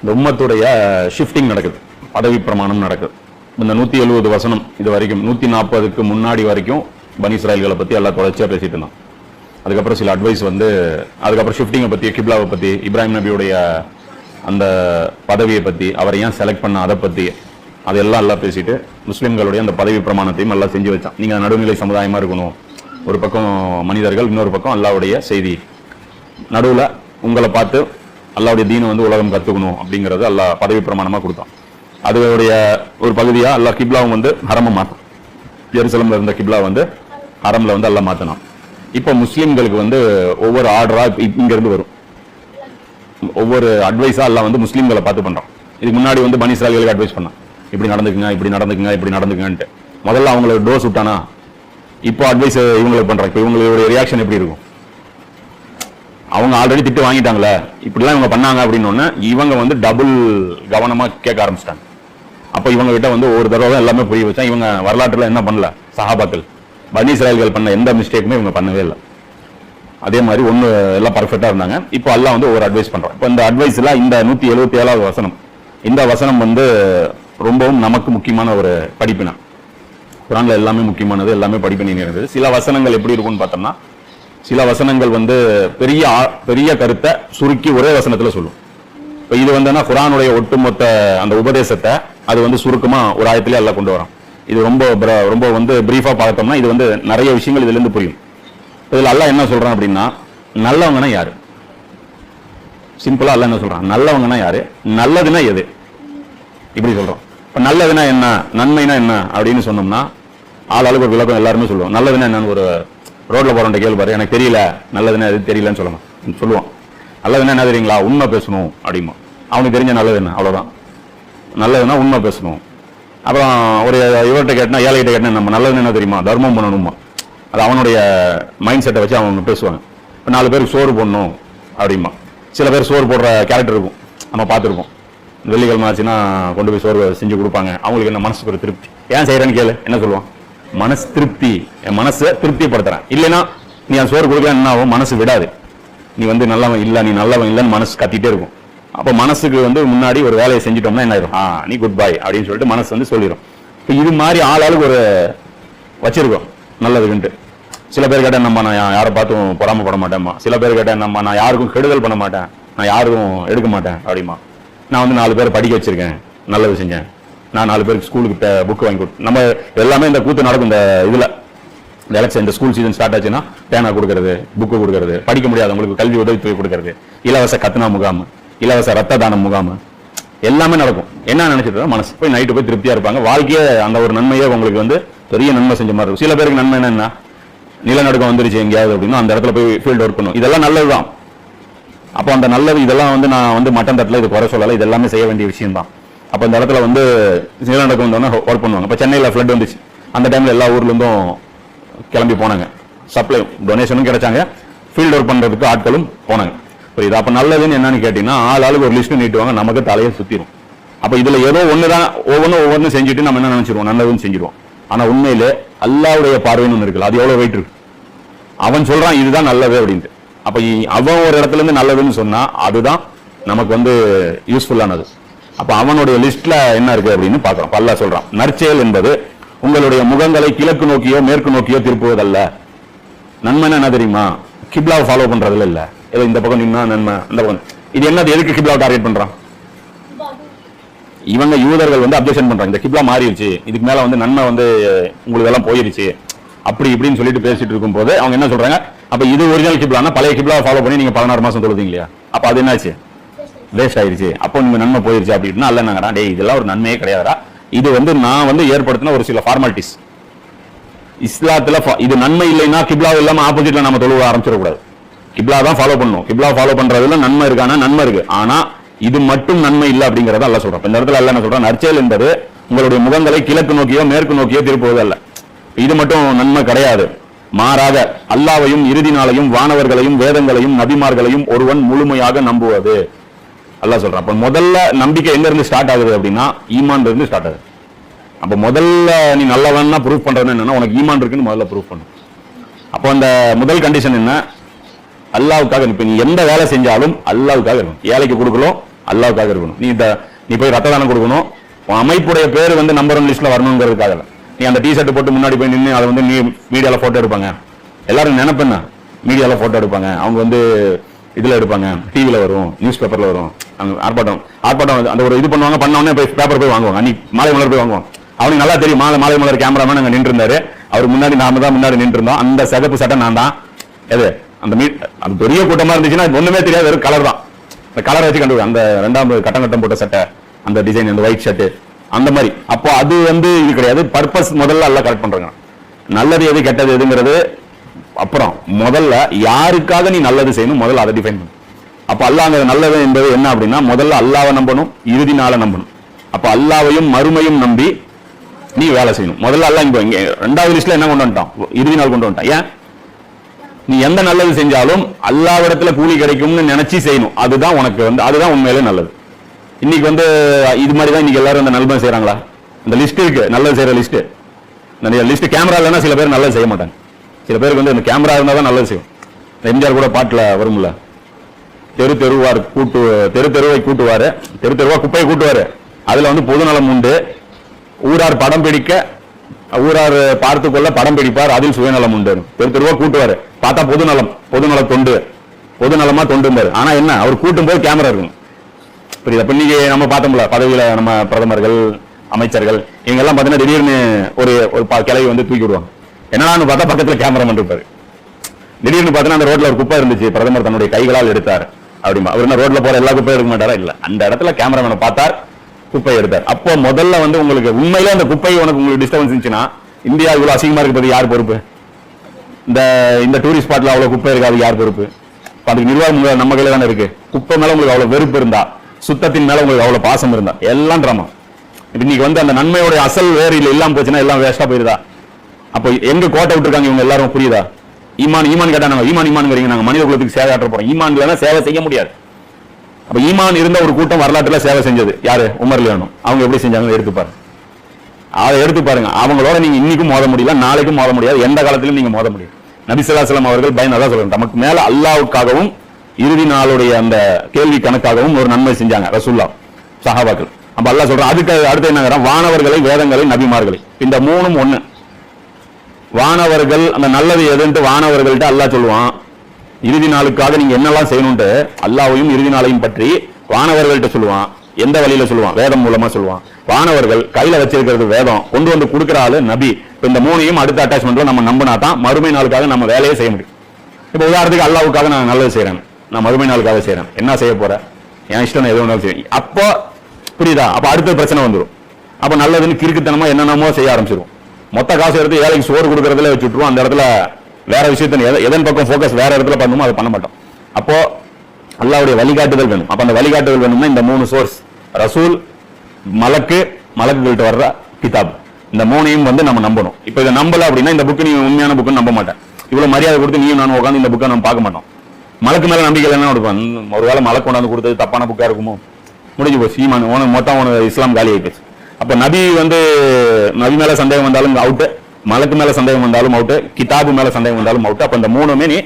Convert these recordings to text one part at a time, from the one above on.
இந்த உம்மத்துடைய ஷிஃப்டிங் நடக்குது, பதவி பிரமாணம் நடக்குது. இந்த 170 வசனம் இது வரைக்கும் 140க்கு முன்னாடி வரைக்கும் பனி இஸ்ராயல்களை பத்தி எல்லாம் தொடர்ச்சியா பேசிட்டு இருந்தான். அதுக்கப்புறம் சில அட்வைஸ் வந்து அதுக்கப்புறம் ஷிஃப்டிங்கை பத்தி, கிப்லாவை பத்தி, இப்ராஹிம் நபியுடைய அந்த பதவியை பத்தி, அவரை ஏன் செலக்ட் பண்ண அதை பத்தி அதெல்லாம் எல்லாம் பேசிட்டு முஸ்லிம்களுடைய அந்த பதவி பிரமாணத்தையும் எல்லாம் செஞ்சு வச்சான். நீங்க நடுநிலை சமுதாயமா இருக்கணும், ஒரு பக்கம் மனிதர்கள், இன்னொரு பக்கம் அல்லாவுடைய செய்தி, நடுவுல உங்களை பார்த்து அல்லாவுடைய தீனை வந்து உலகம் கத்துக்கணும் அப்படிங்கறது அல்லாஹ் பதவி பிரமாணமா கொடுத்தான். அதோடைய ஒரு பகுதியா அல்லாஹ் கிப்லாவும் வந்து ஹரம மாத்தான். ஜெருசலம்ல இருந்த கிப்லா வந்து ஹரம்ல வந்து அல்லாஹ் மாத்தினான். இப்ப முஸ்லிம்களுக்கு வந்து ஒவ்வொரு ஆர்டரா இங்க இருந்து வரும், ஒவ்வொரு அட்வைஸா அல்லாஹ் வந்து முஸ்லிம்களை பார்த்து பண்றான். இதுக்கு முன்னாடி வந்து பனி இஸ்ராயல்களுக்கு அட்வைஸ் பண்ணான், இப்படி நடந்துக்குங்க, இப்படி நடந்துக்குங்க, இப்படி நடந்துக்குங்கன்ட்டு. முதல்ல அவங்களுக்கு டோஸ் விட்டானா, இப்போ அட்வைஸ் இவங்களுக்கு பண்றாங்க. இப்போ இவங்களுடைய ரியாக்ஷன் எப்படி இருக்கும்? அவங்க ஆல்ரெடி திட்டு வாங்கிட்டாங்களே, இப்படிலாம் இவங்க பண்ணாங்க அப்படின்னு இவங்க வந்து டபுள் கவனமா கேட்க ஆரம்பிச்சிட்டாங்க. அப்ப இவங்க கிட்ட வந்து ஒரு தடவை எல்லாமே புரிய வச்சா, இவங்க வரலாற்றுல என்ன பண்ணல, சஹாபாக்கள் பனி இஸ்ராயல்கள் பண்ண எந்த மிஸ்டேக்குமே இவங்க பண்ணவே இல்லை. அதே மாதிரி ஒண்ணு எல்லாம் பர்ஃபெக்டா இருந்தாங்க. இப்போ அல்லாஹ் வந்து ஒரு அட்வைஸ் பண்றான். இப்போ இந்த அட்வைஸ்ல இந்த 177வது வசனம், இந்த வசனம் வந்து ரொம்பவும் நமக்கு முக்கியமான ஒரு படிப்பினா. குர்ஆன்ல எல்லாமே முக்கியமானது, எல்லாமே படிப்பினை இருந்தது. சில வசனங்கள் எப்படி இருக்கும்னு பார்த்தோம்னா, சில வசனங்கள் வந்து பெரிய கருத்தை சுருக்கி ஒரே வசனத்துல சொல்லும். இப்ப இது வந்து குர்ஆனுடைய ஒட்டுமொத்த அந்த உபதேசத்தை அது வந்து சுருக்கமா ஒரு ஆயத்திலே அல்லாஹ் கொண்டு வரான். இது ரொம்ப வந்து பிரீஃபா பார்த்தோம்னா இது வந்து நிறைய விஷயங்கள் இதுல இருந்து புரியும். இதுல அல்லாஹ் என்ன சொல்றான் அப்படின்னா, நல்லவங்கன்னா யாரு? சிம்பிளா அல்லாஹ் என்ன சொல்றான், நல்லவங்கன்னா யாரு, நல்லதுன்னா எது, இப்படி சொல்றோம். இப்ப நல்லதுன்னா என்ன, நன்மைனா என்ன அப்படின்னு சொன்னோம்னா ஆளுக்கு ஒரு விளக்கம் எல்லாருமே சொல்லுவோம். நல்லதுன்னா என்னன்னு ஒரு ரோட்ல போறவன் கேள்வி பாரு, எனக்கு தெரியல, நல்லதுன்னா எது தெரியலன்னு சொல்லணும் சொல்லுவான். நல்லதுன்னா என்ன தெரியுங்களா, உண்மை பேசணும் அப்படிமா. அவனுக்கு தெரிஞ்ச நல்லது என்ன, அவ்வளவுதான். நல்லதுன்னா உண்மை பேசணும். அப்புறம் ஒரு இவர்கிட்ட கேட்டா, ஏழைகிட்ட கேட்டா நம்ம நல்லதுன்னு என்ன தெரியுமா, தர்மம் பண்ணணுமா. அது அவனுடைய மைண்ட் செட்டை வச்சு அவங்க பேசுவாங்க. இப்போ 4 பேருக்கு சோறு போடணும் அப்படிமா. சில பேர் சோறு போடுற கேரக்டர் இருக்கும், நம்ம பார்த்துருக்கோம். வெள்ளிக்கிழமை ஆச்சுன்னா கொண்டு போய் சோறு செஞ்சு கொடுப்பாங்க. அவங்களுக்கு என்ன மனசுக்கு ஒரு திருப்தி. ஏன் செய்யறேன்னு கேளு, என்ன சொல்லுவான், மனசு திருப்தி, என் மனசை திருப்திப்படுத்துறேன். இல்லைன்னா நீ அந்த சோறு கொடுக்கல என்ன ஆகும், மனசு விடாது. நீ வந்து நல்லவன் இல்ல, நீ நல்லவன் இல்லைன்னு மனசு கத்திட்டே இருக்கும். அப்ப மனசுக்கு வந்து முன்னாடி ஒரு வேலையை செஞ்சிட்டோம்னா என்ன ஆயிரும், நீ குட் பை அப்படின்னு சொல்லிட்டு மனசு வந்து சொல்லிடும். இப்போ இது மாதிரி ஆளாளுக்கு ஒரு வச்சிருக்கோம் நல்லதுக்குன்ட்டு. சில பேர் கேட்டா நம்ம நான் யாரை பார்த்தும் பொறாமப்பட மாட்டேன்மா. சில பேர் கேட்டா நம்ம நான் யாருக்கும் கெடுதல் பண்ண மாட்டேன், நான் யாருக்கும் எடுக்க மாட்டேன் அப்படிமா. நான் வந்து 4 பேரை படிக்க வச்சிருக்கேன், நல்லது செஞ்சேன். நான் 4 பேருக்கு ஸ்கூலுக்கு புக் வாங்கி கொடுத்து, நம்ம எல்லாமே இந்த கூத்து நடக்கும். இந்த இதுல இந்த எலெக்ஷன், இந்த ஸ்கூல் சீசன் ஸ்டார்ட் ஆச்சுன்னா பேனா கொடுக்கறது, புக்கு கொடுக்கறது, படிக்க முடியாதவங்களுக்கு கல்வி உதவித்தொகை கொடுக்கறது, இலவச கத்னா முகாம், இலவச ரத்த தானம் முகாம், எல்லாமே நடக்கும். என்ன நினைச்சிட்டு மனசு போய் நைட்டு போய் திருப்தியா இருப்பாங்க. வாழ்க்கையே அந்த ஒரு நன்மையே உங்களுக்கு வந்து பெரிய நன்மை செஞ்ச மாதிரி இருக்கும். சில பேருக்கு நன்மை என்ன, நிலநடுக்கம் வந்துருச்சு எங்கேயாவது அப்படின்னா அந்த இடத்துல போய் ஃபீல்டு ஒர்க் பண்ணும். இதெல்லாம் நல்லதுதான். அப்போ அந்த நல்லது இதெல்லாம் வந்து நான் வந்து மட்டன் தட்டில் இது குறை சொல்லலை, இது எல்லாமே செய்ய வேண்டிய விஷயம் தான். அப்போ இந்த இடத்துல வந்து நிலநடுக்கம் வந்தோன்னா ஒர்க் பண்ணுவாங்க. இப்போ சென்னையில் ஃப்ளட் வந்துச்சு, அந்த டைம்ல எல்லா ஊர்ல இருந்தும் கிளம்பி போனாங்க. சப்ளை டொனேஷனும் கிடைச்சாங்க, ஃபீல்டு ஒர்க் பண்றதுக்கு ஆட்களும் போனாங்க. புரியுது? அப்ப நல்லதுன்னு என்னன்னு கேட்டீங்கன்னா ஆளுக்கு ஒரு லிஸ்ட் நீட்டுவாங்க, நமக்கு தலையை சுத்திடும். அப்ப இதுல ஏதோ ஒண்ணுதான் ஒவ்வொன்றும் செஞ்சுட்டு நம்ம என்ன நினைச்சிருவோம், நல்லதுன்னு செஞ்சிருவோம். ஆனா உண்மையிலே அல்லாஹ்வுடைய பார்வைன்னு ஒண்ணு இருக்குல்ல, அது எவ்வளவு வெயிட் இருக்கு. அவன் சொல்றான் இதுதான் நல்லது அப்படின்ட்டு. அப்ப அவன் ஒரு இடத்துல இருந்து நல்லதுன்னு சொன்னா அதுதான் நமக்கு வந்து யூஸ்ஃபுல்லானது. அப்ப அவனுடைய லிஸ்ட்ல என்ன இருக்கு அப்படின்னு பாக்குறோம். அல்லாஹ் சொல்றான், நற்செயல் என்பது உங்களுடைய முகங்களை கிழக்கு நோக்கியோ மேற்கு நோக்கியோ திருப்புவதல்ல. நன்மைன்னா என்ன தெரியுமா, கிப்லாவை ஃபாலோ பண்றதுல இல்ல. ஏதோ இந்த பக்கம் நின்னா நன்மை, அந்த பக்கம் இது என்னது, எதுக்கு கிப்லாவை டார்கெட் பண்றான்? இவங்க யூதர்கள் வந்து அப்ஜெக்ஷன் பண்றாங்க, இந்த கிப்லா மாறிடுச்சு, இதுக்கு மேல வந்து நன்மை வந்து உங்களுக்கு எல்லாம் போயிருச்சு அப்படி இப்படின்னு சொல்லிட்டு பேசிட்டு இருக்கும் போது அவங்க என்ன சொல்றாங்க, அப்ப இது ஒரிஜினல் கிப்லானா பழைய கிப்லாவை ஃபாலோ பண்ணி நீங்க 16 மாசம் தொழுதீங்க இல்லையா, அப்ப அது என்னாச்சு, வேஸ்ட் ஆயிருச்சு, அப்போ நீங்க நன்மை போயிருச்சு அப்படின்னா அல்ல நாங்கடா, டேய் இதெல்லாம் ஒரு நன்மையே கிடையாதுடா, இது வந்து நான் வந்து ஏற்படுத்தின ஒரு சில ஃபார்மாலிட்டிஸ். இஸ்லாத்துல இது நன்மை இல்லைன்னா கிப்லாவை இல்லாம ஆப்போசிட்ல நம்ம தொழுவ ஆரம்பிச்சிடக்கூடாது. கிப்லா தான் ஃபாலோ பண்ணணும். கிப்லா ஃபாலோ பண்றதுல நன்மை இருக்கானா, நன்மை இருக்கு. ஆனா இது மட்டும் நன்மை இல்லை அப்படிங்கறத அல்லாஹ் சொல்றான். இந்த இடத்துல அல்லாஹ் என்ன சொல்றான், நற்செயல் என்பது உங்களுடைய முகங்களை கிழக்கு நோக்கியோ மேற்கு நோக்கியோ திருப்புவது அல்ல. இது மட்டும் நன்மை கிடையாது. மாறாக அல்லாஹ்வையும் இறுதி நாளையும் வானவர்களையும் வேதங்களையும் நபிமார்களையும் ஒருவன் முழுமையாக நம்புவது. அல்லாஹ் சொல்றான். அப்ப முதல்ல நம்பிக்கை எங்க இருந்து ஸ்டார்ட் ஆகுது அப்படின்னா ஈமான்ல இருந்து ஸ்டார்ட் ஆகுது. அப்ப முதல்ல நீ நல்லவன்னா ப்ரூஃப் பண்றது என்னன்னா உனக்கு ஈமான் இருக்குன்னு முதல்ல ப்ரூஃப் பண்ணு. அப்போ அந்த முதல் கண்டிஷன் என்ன, அல்லாஹ்வுக்காக. இப்ப நீ எந்த வேலை செஞ்சாலும் அல்லாஹ்வுக்காக இருக்கணும். ஏழைக்கு கொடுக்கணும், அல்லாவுக்காக இருக்கணும். நீ போய் ரத்த தானம் கொடுக்கணும், அமைப்புடைய பேர் வந்து நம்பர் 1 லிஸ்ட்ல வரணுங்கிறதுக்காக. நீ அந்த டிஷர்ட் போட்டு முன்னாடி போய் நின்று அதை வந்து நீ மீடியால போட்டோ எடுப்பாங்க, எல்லாரும் நினைப்பேன்னா மீடியால போட்டோ எடுப்பாங்க, அவங்க வந்து இதுல எடுப்பாங்க, டிவில வரும், நியூஸ் பேப்பர்ல வரும், ஆர்ப்பாட்டம் அந்த ஒரு இது பண்ணுவாங்க, பண்ணவொடனே போய் பேப்பர் போய் வாங்குவாங்க, அன்னைக்கு மாலை மலர் போய் வாங்குவாங்க. அவனுக்கு நல்லா தெரியும், மாலை மலர் கேமராமேன் அங்க நின்று இருந்தாரு, அவர் முன்னாடி நாம தான் முன்னாடி நின்று இருந்தோம், அந்த சிகப்பு சட்டை நான் தான். எது அந்த பெரிய கூட்டமா இருந்துச்சுன்னா ஒண்ணுமே தெரியாது, வெறும் கலர் தான், அந்த கலரை வச்சு கண்டுபிடிக்கும். அந்த 2வது கட்டம் போட்ட சட்டை, அந்த டிசைன், அந்த ஒயிட் ஷர்ட், அந்த மாதிரி. அப்போ அது வந்து இது கிடையாது, பர்பஸ் முதல்ல எல்லாம் கரெக்ட் பண்றாங்க. நல்லது எது கெட்டது எதுங்கிறது அப்புறம், முதல்ல யாருக்காக நீ நல்லது செய்யணும் முதல்ல அதை டிஃபைன் பண்ணு. அப்ப அல்லாஹ் நல்லது என்பது என்ன அப்படின்னா, முதல்ல அல்லாஹ்வை நம்பணும், இறுதி நாளை நம்பணும். அப்ப அல்லாஹ்வையும் மறுமையும் நம்பி நீ வேலை செய்யணும். முதல்ல அல்லாஹ் இங்க 2வது லிஸ்ட்ல என்ன கொண்டு வந்துட்டான், இறுதி நாள் கொண்டு வந்துட்டான். ஏன் நீ எந்த நல்லது செஞ்சாலும் அல்லாஹ்விடத்துல கூலி கிடைக்கும்னு நினைச்சு செய்யணும், அதுதான் உனக்கு வந்து அதுதான் உண்மையிலே நல்லது. இன்னைக்கு வந்து இது மாதிரி தான் இன்னைக்கு எல்லாரும் அந்த நல்லது செய்யறாங்களா? இந்த லிஸ்ட் இருக்கு, நல்லது செய்யற லிஸ்ட். இந்த லிஸ்ட் கேமரா இல்லைன்னா சில பேர் நல்லது செய்ய மாட்டாங்க. சில பேருக்கு வந்து இந்த கேமரா இருந்தா தான் நல்லது செய்யும். எம்ஜிஆர் கூட பாட்டுல வரும்ல, தெரு தெருவா கூட்டுவாரு, தெரு தெருவா குப்பையை கூட்டுவாரு, அதுல வந்து பொதுநலம் உண்டு, ஊரார் படம் பிடிக்க ஊரார் பார்த்து கொள்ள படம் பிடிப்பார், அதில் சுயநலம் உண்டு. தெரு தெருவா கூட்டுவாரு, பார்த்தா பொதுநல தொண்டு, பொதுநலமா தொண்டும்பாரு. ஆனா என்ன, அவர் கூட்டும் போது கேமரா இருக்கும். புரியுதா? இப்ப இன்னைக்கு நம்ம பார்த்தோம்ல, பதவியில நம்ம பிரதமர்கள், அமைச்சர்கள், இவங்க எல்லாம் பாத்தீங்கன்னா திடீர்னு ஒரு கிளவி வந்து தூக்கி விடுவாங்க. என்னன்னு பார்த்தா பக்கத்துல கேமராமேன் இருப்பாரு. திடீர்னு பார்த்தீங்கன்னா அந்த ரோட்ல ஒரு குப்பை இருந்துச்சு, பிரதமர் தன்னுடைய கைகளால் எடுத்தார் அப்படிமா. அவர் என்ன ரோட்ல போற எல்லா குப்பையும் எடுக்க மாட்டாரா? இல்ல, அந்த இடத்துல கேமராமேனை பார்த்தார், குப்பையை எடுத்தார். அப்போ முதல்ல வந்து உங்களுக்கு உண்மையிலே அந்த குப்பை உங்களுக்கு டிஸ்டர்பன்ஸ் இருந்துச்சுன்னா, இந்தியா இவ்வளவு அசிங்கமா இருப்பது யார் பொறுப்பு? இந்த டூரிஸ்ட் ஸ்பாட்ல அவ்வளவு குப்பை இருக்காது, யார் பொறுப்பு? அதுக்கு நிர்வாகம் நம்ம கையில தானே இருக்கு. குப்பை மேல உங்களுக்கு அவ்வளவு வெறுப்பு இருந்தா, சுத்தத்தின் மேல உங்களுக்கு அவ்வளவு பாசம் இருந்தா, எல்லாம் டிராமா. இன்னைக்கு வந்து அந்த நன்மையோட அசல் வேறு இல்லாம போச்சுன்னா எல்லாம் வேஸ்டா போயிருதா? அப்போ எங்க கோட்டை விட்டுருக்காங்க இவங்க எல்லாரும், புரியுதா? ஈமான் கேட்டா நாங்க ஈமான் நாங்க மனித குலத்துக்கு சேவை ஆற்ற போறோம். ஈமான் இல்லைன்னா சேவை செய்ய முடியாது. அப்ப ஈமான் இருந்த ஒரு கூட்டம் வரலாற்றுல சேவை செஞ்சது யாரு? உமர் ரலியல்லாஹு. அவங்க எப்படி செஞ்சாங்க எடுத்து பாருங்க, அதை எடுத்து பாருங்க. அவங்களோட நீங்க இன்னைக்கும் மோத முடியல, நாளைக்கும் மோத முடியாது, எந்த காலத்திலும் நீங்க மோத முடியும். நபி ஸல்லல்லாஹு அலைஹி வஸல்லம் அவர்கள் பயனதான் சொல்றாங்க, நமக்கு மேல அல்லாஹ்வுக்காகவும் இறுதி நாளுடைய அந்த கேள்வி கணக்காகவும் ஒரு நன்மை செஞ்சாங்க ரசூலுல்லாஹ், சஹாபாக்கள். அப்ப அல்லாஹ் சொல்றான், அதுக்கு அடுத்து என்ன, வானவர்களை, வேதங்களை, நபிமார்களை, இந்த மூணும் ஒண்ணு. வானவர்கள் அந்த நல்லது எதுன்ட்டு வானவர்கள்ட்ட அல்லாஹ் சொல்லுவான், இறுதி நாளுக்காக நீங்க என்னெல்லாம் செய்யணும்ட்டு அல்லாஹ்வையும் இறுதி நாளையும் பற்றி வானவர்கள்ட்ட சொல்லுவான். எந்த வழியில சொல்லுவான்? வேதம் மூலமா சொல்லுவான். வானவர்கள் கையில வச்சிருக்கிறது வேதம், கொண்டு வந்து கொடுக்கிற ஆளு நபி. இந்த மூணையும் அடுத்த அட்டாச்மெண்ட்ல நம்ம நம்பினா தான் மறுமை நாளுக்காக நம்ம வேலையை செய்ய முடியும். இப்ப உதாரணத்துக்கு அல்லாஹ்வுக்காக நான் நல்லது செய்யறேன், நான் மறுமை நாளுக்காக செய்யறேன், என்ன செய்ய போறேன், என் இஷ்டம் எது வேணாலும் செய்வேன். அப்போ புரியுதா? அப்ப அடுத்த பிரச்சனை வந்துடும். அப்ப நல்லதுன்னு கிறுக்குத்தனமா என்னென்னமோ செய்ய ஆரம்பிச்சிருவோம். மொத்த காசு எடுத்து ஏழைக்கு சோறு கொடுக்கறதுல வச்சுட்டுருவோம். அந்த இடத்துல வேற விஷயத்த எதன் பக்கம் போக்கஸ் வேற இடத்துல பண்ணுமோ அதை பண்ண மாட்டோம். அப்போ அல்லாஹ்வுடைய வழிகாட்டுதல் வேணும். அப்ப அந்த வழிகாட்டுதல் வேணும்னா இந்த 3 சோர்ஸ், ரசூல், மலக்குகள்கிட்ட வர்ற கிதாப், இந்த மூணையும் வந்து நம்ம நம்பணும். இப்ப இதை நம்பல அப்படின்னா இந்த புக்கு நீ உண்மையான புக்குன்னு நம்ப மாட்டேன். இவ்வளவு மரியாதை கொடுத்து நீயும் நானும் உட்காந்து இந்த புக்கை நம்ம பார்க்க மாட்டோம். மலக்கு மேல நம்பிக்கை என்ன கொடுப்பான்? ஒருவேளை மலக்கு கொண்டாந்து கொடுத்தது தப்பான புக்கா இருக்குமோ, முடிஞ்சு போச்சு, ஈமான் உனக்கு மொத்தம் உனக்கு இஸ்லாம் காலி ஆயிடுச்சு. அப்ப நபி மேல சந்தேகம் வந்தாலும் அவுட்டு, மலக்கு மேல சந்தேகம் வந்தாலும் அவுட்டு, கிதாபு மேல சந்தேகம் வந்தாலும் அவுட்டு. அப்ப இந்த மூணுமே நீ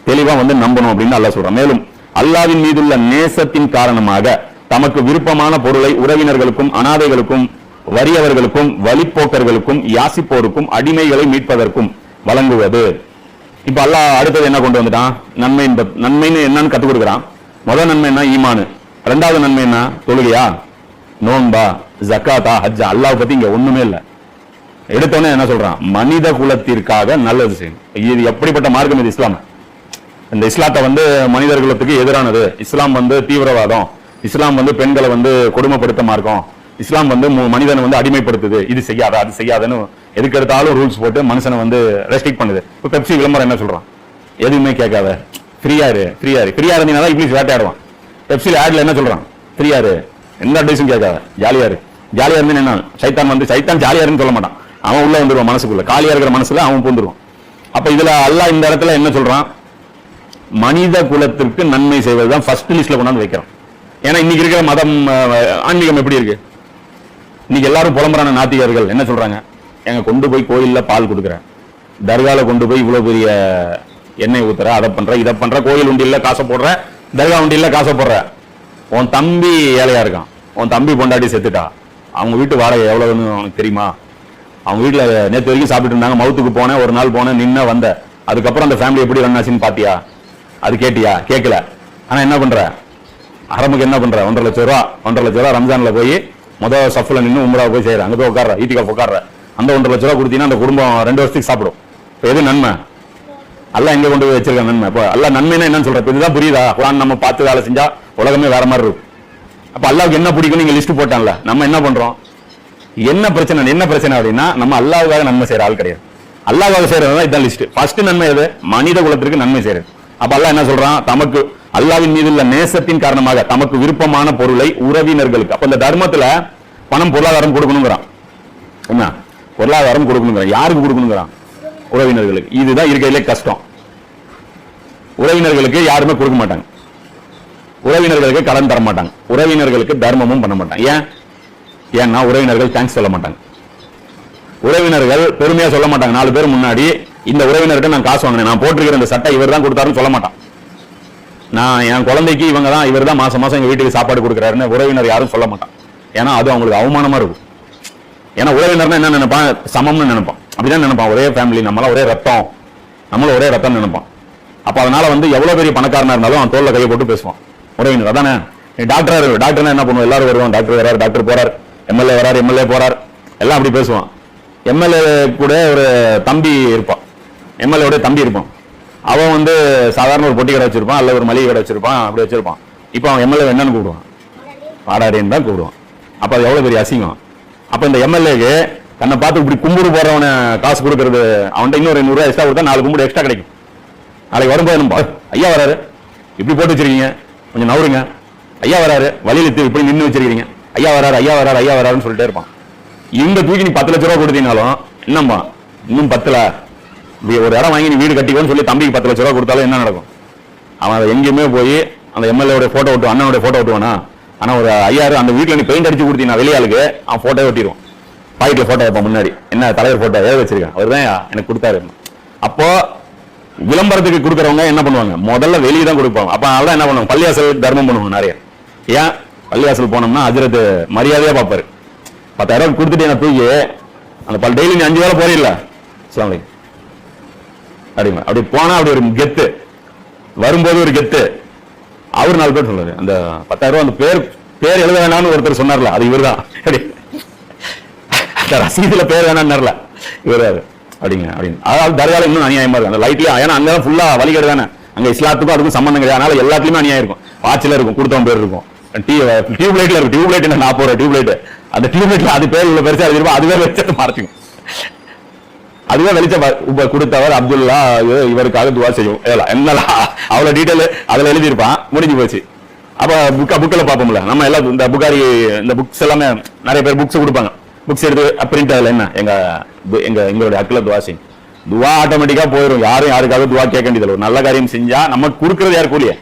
தெளிவா வந்து நம்பணும் அப்படின்னு அல்லாஹ் சொல்றான். மேலும் அல்லாஹ்வின் மீதுள்ள நேசத்தின் காரணமாக தமக்கு விருப்பமான பொருளை உறவினர்களுக்கும், அனாதைகளுக்கும், வறியவர்களுக்கும், வழிப்போக்கர்களுக்கும், யாசிப்போருக்கும், அடிமைகளை மீட்பதற்கும் வழங்குவது. இப்ப அல்லாஹ் அடுத்தது என்ன கொண்டு வந்துட்டான்? நன்மைன்னு என்னன்னு கத்துக் கொடுக்குறான். முதல் நன்மை என்ன? ஈமானு. 2வது நன்மை என்ன? தொழுகையா, நோன்பா, ஜக்காத்தா, ஹஜ்ஜா. அல்லாஹ் பத்தி இங்க ஒண்ணுமே இல்ல. எடுத்தோன்னே என்ன சொல்றான்? மனித குலத்திற்காக நல்லது செய்யணும். இது எப்படிப்பட்ட மார்க்கம் இது? இஸ்லாம். இந்த இஸ்லாத்தை வந்து மனிதர் குலத்துக்கு எதிரானது. இஸ்லாம் வந்து தீவிரவாதம், இஸ்லாம் வந்து பெண்களை வந்து கொடுமைப்படுத்த மார்க்கம், இஸ்லாம் வந்து மனிதனை வந்து அடிமைப்படுத்துது, இது செய்யாத அது செய்யாதுன்னு எதுக்கு எடுத்தாலும் ரூல்ஸ் போட்டு மனுஷனை வந்து ரெஸ்ட்ரிக்ட் பண்ணுது. இப்ப பெப்சி விளம்பரம் என்ன சொல்றான்? எதுவுமே கேட்காத, ஃப்ரீயா இருந்தீங்கன்னா இங்கிலீஷ் வேட்டையாடுவான். பெப்சில ஆட்ல என்ன சொல்றான்? ஃப்ரீயா இரு, எந்த அட்வைஸும் கேட்காத, ஜாலியா இருந்து என்ன, சைத்தான் ஜாலியா இருன்னு சொல்ல மாட்டான். அவன் உள்ள வந்துருவான், மனசுக்குள்ள காலியா இருக்கிற மனசுல அவன் பூந்துருவான். அப்ப இதுல அல்லாஹ் இந்த இடத்துல என்ன சொல்றான்? மனித குலத்திற்கு நன்மை செய்வதுதான் ஃபர்ஸ்ட் லிஸ்ட்ல கொண்டாந்து வைக்கிறோம். ஏன்னா இன்னைக்கு இருக்கிற மதம், ஆன்மீகம் எப்படி இருக்கு? இன்னைக்கு எல்லாரும் புலம்புறான நாத்திகர்கள் என்ன சொல்றாங்க? எங்க கொண்டு போய் கோயில்ல பால் கொடுக்குறேன், தர்கால கொண்டு போய் இவ்வளவு பெரிய எண்ணெய் ஊத்துற, அதை பண்ற, இதை பண்ற, கோயில் உண்டியில காசை போடுற, தர்கா உண்டியில காசை போடுற, உன் தம்பி ஏழையா இருக்கான், உன் தம்பி பொண்டாட்டி செத்துட்டா, அவங்க வீட்டு வாடகை எவ்வளவுன்னு உனக்கு தெரியுமா? அவங்க வீட்டுல நேற்று வரைக்கும் சாப்பிட்டு இருந்தாங்க, மவுத்துக்கு போனேன், ஒரு நாள் போனேன், நின்ன வந்த, அதுக்கப்புறம் அந்த ஃபேமிலி எப்படி ரன் ஆச்சுன்னு பாத்தியா? அது கேட்டியா? கேட்கல. ஆனா என்ன பண்ற? ஹரமுக்கு என்ன பண்ற? 1,50,000 ரூபா ரம்ஜான்ல போய் முதல் சஃப்ல நின்று உம்ரா போய் செய்யற, அங்க போய் உட்கார்ற, ஈத்திகாஃப் உட்கார்ற, அந்த 1,50,000 ரூபா கொடுத்தீங்கன்னா அந்த குடும்பம் 2 வருஷத்துக்கு சாப்பிடும். எது நன்மை? அல்லாஹ் எங்க கொண்டு போய் வச்சிருக்க நன்மை? இப்போ அல்லாஹ் நன்மைன்னா என்னன்னு சொல்ற? இதுதான் புரியுதா? குர்ஆன் நம்ம பார்த்து வேலை செஞ்சா உலகமே வேற மாதிரி இருக்கும். அப்ப அல்லாஹ்வுக்கு என்ன பிடிக்கும் நீங்க லிஸ்ட் போட்டான்ல, நம்ம என்ன பண்றோம்? என்ன பிரச்சனை அப்படின்னா நம்ம அல்லாஹ்வுக்காக நன்மை செய்யற ஆள் கிடையாது. அல்லாஹ்வுக்காக செய்யறதுதான் இதான் லிஸ்ட். ஃபர்ஸ்ட் நன்மை எது? மனித குலத்திற்கு நன்மை செய்யறது. அப்ப அல்லாஹ் என்ன சொல்றான்? தமக்கு அல்லாஹ்வின் மீது உள்ள நேசத்தின் காரணமாக தமக்கு விருப்பமான பொருளை உறவினர்களுக்கு, அப்ப இந்த தர்மத்துல பணம் பொருளாதாரம் கொடுக்கணுங்கிறான். என்ன பொருளாதாரம் கொடுக்கணுங்கிறான்? யாருக்கு கொடுக்கணுங்கிறான்? உறவினர்களுக்கு. இதுதான் இருக்கிறதுலே கஷ்டம். உறவினர்களுக்கு யாருமே கொடுக்க மாட்டாங்க, உறவினர்களுக்கு கடன் தர மாட்டாங்க, உறவினர்களுக்கு தர்மமும் பண்ண மாட்டாங்க. ஏன்னா உறவினர்கள் தேங்க்ஸ் சொல்ல மாட்டாங்க, உறவினர்கள் பெருமையா சொல்ல மாட்டாங்க. 4 பேர் முன்னாடி இந்த உறவினர்கிட்ட நான் காசு வாங்கினேன், நான் போட்டிருக்கிற இந்த சட்டை இவர் தான் கொடுத்தாருன்னு சொல்ல மாட்டான். நான் என் குழந்தைக்கு இவங்க தான், இவர் தான் மாசம் மாசம் எங்க வீட்டுக்கு சாப்பாடு கொடுக்குறாருன்னு உறவினர் யாரும் சொல்ல மாட்டான். ஏன்னா அது அவங்களுக்கு அவமானமா இருக்கும். ஏன்னா உறவினர்னா என்ன நினைப்பான்? சமம்னு நினைப்பான், அப்படிதான் நினைப்பான். ஒரே ஃபேமிலி, நம்மளாம் ஒரே ரத்தம், நம்மளும் ஒரே ரத்தம் நினைப்பான். அப்ப அதனால எவ்வளவு பெரிய பணக்காரனா இருந்தாலும் அவன் தோல்ல கையை போட்டு பேசுவான் உறவினர். அதானே டாக்டர்னா என்ன பண்ணுவோம்? எல்லாரும் வருவான், டாக்டர் வராரு, டாக்டர் போறாரு, எம்எல்ஏ வராரு, எம்எல்ஏ போறார், எல்லாம் அப்படி பேசுவான். எம்எல்ஏ கூட ஒரு தம்பி இருப்பான், எம்எல்ஏ தம்பி இருப்பான். அவன் சாதாரண ஒரு பொட்டி கடை வச்சிருப்பான், அல்ல ஒரு மளிகை கடை வச்சிருப்பான், அப்படி வச்சிருப்பான். இப்ப அவன் எம்எல்ஏ என்னன்னு கூப்பிடுவான்? பாடாடின்னு தான் கூப்பிடுவான். அப்ப அது எவ்வளவு பெரிய அசிங்கம். அப்ப இந்த எம்எல்ஏக்கு தன்னை பார்த்து இப்படி கும்பிடு போறவன காசு கொடுக்கறது, அவன்கிட்ட இன்னொரு 100 ரூபாய் எக்ஸ்ட்ரா கொடுத்தா 4 கும்பிடு எக்ஸ்ட்ரா கிடைக்கும். நாளைக்கு வரும்போது ஐயா வராரு, இப்படி போட்டு வச்சிருக்கீங்க, கொஞ்சம் நவருங்க, ஐயா வராரு, வழியில இப்படி நின்று வச்சிருக்கீங்க, ஐயா வராரு, ஐயா வராரு, ஐயா வராருன்னு சொல்லிட்டே இருப்பான். இந்த தூக்கி நீ 10 லட்சம் ரூபாய் கொடுத்தீங்கனாலும் என்னம்பா இன்னும் 10ல ஒரு இடம் வாங்கி நீ வீடு கட்டிக்கோன்னு சொல்லி தம்பிக்கு 10 லட்சம் ரூபாய் கொடுத்தாலும் என்ன நடக்கும்? அவன் எங்கேயுமே போய் அந்த எம்எல்ஏ போட்டோ ஒட்டு, அண்ணனோட போட்டோ ஒட்டுவானா? ஆனா ஒரு 5000 அந்த வீட்டுல நீ பெயிண்ட் அடிச்சு கொடுத்தீங்கன்னா வெளியாளுக்கு அவன் போட்டோ ஒட்டிடுவான், பாக்கெட்ல போட்டோ வைப்பான் முன்னாடி. என்ன தலைவர் போட்டோ ஏதாவது வச்சிருக்கேன், அவர் தான் எனக்கு கொடுத்தாரு. அப்போ விளம்பரத்துக்கு கொடுக்கறவங்க என்ன பண்ணுவாங்க? முதல்ல வெளியே தான் கொடுப்பாங்க. அப்ப அதெல்லாம் என்ன பண்ணுவாங்க? பள்ளியாசல் தர்மம் பண்ணுவாங்க நிறைய. ஏன் பள்ளியாசல் போனோம்னா அஜரத்து மரியாதையா பார்ப்பாரு. 10,000 ரூபாய் கொடுத்துட்டு என்ன தூக்கி அந்த டெய்லி நீ 5 வேளை போறீல்ல, அப்படி போனா அப்படி ஒரு கெத்து, வரும்போது ஒரு கெத்து. அவர் 4 பேர் சொல்றாரு, அந்த 10,000 ரூபாய் அந்த பேர் எழுத வேணாம்னு ஒருத்தர் சொன்னார்ல, அது இவர் தான். ரசீதுல பேர் வேணாம்னார்ல, இவர் அப்படிங்க அப்படின்னு. அதாவது தர்கால இன்னும் அநியாயமா இருக்கு. அந்த லைட்ல, ஏன்னா அங்கதான் ஃபுல்லா வழிகேடு தானே, அங்க இஸ்லாத்துக்கும் அதுக்கும் சம்பந்தம் கிடையாது. அதனால எல்லாத்துலயுமே அநியாயம் இருக்கும். வாட்சில இருக்கும், கொடுத்தவன் பேர் இருக்கும், டியூப் லைட்ல இருக்கும். டியூப் லைட் என்ன 40 ரூபாய் டியூப் லைட், அந்த டியூப் லைட்ல அது பேர் உள்ள பெருசா எழுதிருப்பா, அதுவே வெளிச்சத்தை மாற்றிக்கும். அதுவே வெளிச்சம் கொடுத்தவர் அப்துல்லா, இவருக்காக துவா செய்யும், என்னலாம் அவ்வளவு டீட்டெயில் அதுல எழுதியிருப்பான். முடிஞ்சு போச்சு. அப்ப புக்கில் பார்ப்போம்ல நம்ம எல்லாம், இந்த புகாரி இந்த புக்ஸ் எல்லாமே நிறைய பேர் புக்ஸ் கொடுப்பாங்க. புக்ஸ் எடுத்து பிரிண்ட் அதுல என்ன எங்களுடைய அக்கில துவா செய்யும், துவா ஆட்டோமேட்டிக்கா போயிடும். யாரும் யாருக்காக துவா கேட்க வேண்டியதில்லை. ஒரு நல்ல காரியம் செஞ்சா நம்ம கொடுக்கறது யாரு கூலிய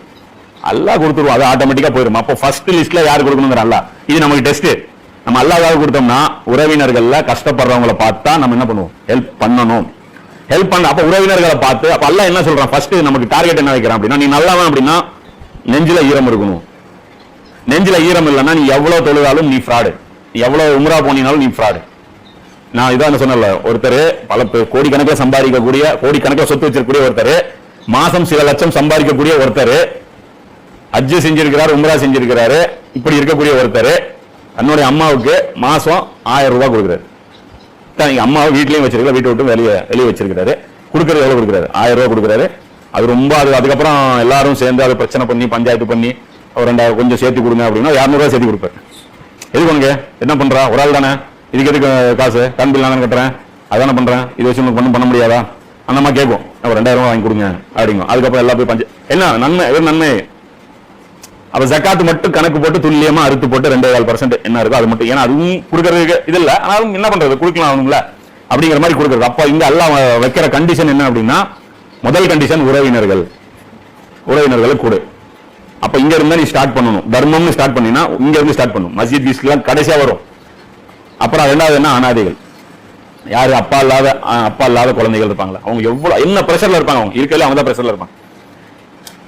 அல்லாஹ் கொடுத்துருவோம், அது ஆட்டோமேட்டிக்கா போயிடும். அப்போ ஃபர்ஸ்ட் லிஸ்ட்ல யாரு கொடுக்கணுங்கிற அல்லாஹ். இது நமக்கு டெஸ்ட். நம்ம அல்லாஹ்வுக்காக கொடுத்தோம்னா உறவினர்கள்ல கஷ்டப்படுறவங்களை பார்த்தா நம்ம என்ன பண்ணுவோம்? ஹெல்ப் பண்ணணும். ஹெல்ப் பண்ண அப்ப உறவினர்களை பார்த்து அப்ப அல்லாஹ் என்ன சொல்றான்? ஃபர்ஸ்ட் நமக்கு டார்கெட் என்ன வைக்கிறான் அப்படின்னா, நீ நல்லவன் அப்படின்னா நெஞ்சில ஈரம் இருக்கணும். நெஞ்சில ஈரம் இல்லைன்னா நீ எவ்வளவு தொழுதாலும் நீ ஃப்ராடு, எவ்வளவு உம்ரா போனினாலும் நீ ஃப்ராடு. நான் இதான் சொன்னல, ஒருத்தர் பல கோடிக்கணக்கில் சம்பாதிக்கக்கூடிய, கோடிக்கணக்கில் சொத்து வச்சிருக்கக்கூடிய ஒருத்தர், மாசம் சில லட்சம் சம்பாதிக்கக்கூடிய ஒருத்தர், ஹஜ் செஞ்சிருக்கிறார், உம்ரா செஞ்சிருக்கிறாரு, இப்படி இருக்கக்கூடிய ஒருத்தர் தன்னுடைய அம்மாவுக்கு மாசம் 1000 ரூபாய் கொடுக்குறாரு. அம்மாவை வீட்லயும் வச்சிருக்காரு, வீட்டை விட்டு வெளியே வச்சிருக்கிறாரு. கொடுக்கறது எவ்வளவு கொடுக்குறாரு? 1000 ரூபாய் கொடுக்குறாரு. அது ரொம்ப அதுக்கப்புறம் எல்லாரும் சேர்ந்து அதை பிரச்சனை பண்ணி பஞ்சாயத்து பண்ணி ஒரு 2000 கொஞ்சம் சேர்த்து கொடுங்க அப்படின்னா 200 ரூபாய் சேர்த்து கொடுப்பாரு. எதுக்கு உனக்கு என்ன பண்றா? ஒரு ஆள் தானே, இதுக்கு எதுக்கு காசு? கரண்ட் பில் நான் கட்டுறேன், அதானே பண்றேன், இது வச்சு உனக்கு பண்ண முடியாதா? அந்த மாதிரி கேட்கும். 2000 ரூபாய் வாங்கி கொடுங்க அப்படிங்க. அதுக்கப்புறம் எல்லாம் போய் என்ன நன்மை? நன்மை. அப்ப ஜக்காத்து மட்டும் கணக்கு போட்டு துல்லியமா அறுத்து போட்டு 2.5% என்ன இருக்கோ அது மட்டும். ஏன்னா அதுவும் கொடுக்கறதுக்கு இது இல்ல, ஆனாலும் என்ன பண்றது, கொடுக்கலாம் ஆகணும்ல அப்படிங்கிற மாதிரி கொடுக்கறது. அப்ப இங்க எல்லாம் வைக்கிற கண்டிஷன் என்ன அப்படின்னா, முதல் கண்டிஷன் உறவினர்களுக்கு கொடு. அப்ப இங்க இருந்தா நீ ஸ்டார்ட் பண்ணணும். தர்மம்னு ஸ்டார்ட் பண்ணினா இங்க இருந்து ஸ்டார்ட் பண்ணணும். மஸ்ஜித் எல்லாம் கடைசியா வரும். அப்புறம் 2வது என்ன? அனாதைகள். யாரு அப்பா இல்லாத குழந்தைகள் இருப்பாங்களா, அவங்க எவ்வளவு என்ன பிரஷர்ல இருப்பாங்க, அவங்க இருக்கல அவங்க தான் பிரஷர்ல இருப்பாங்க.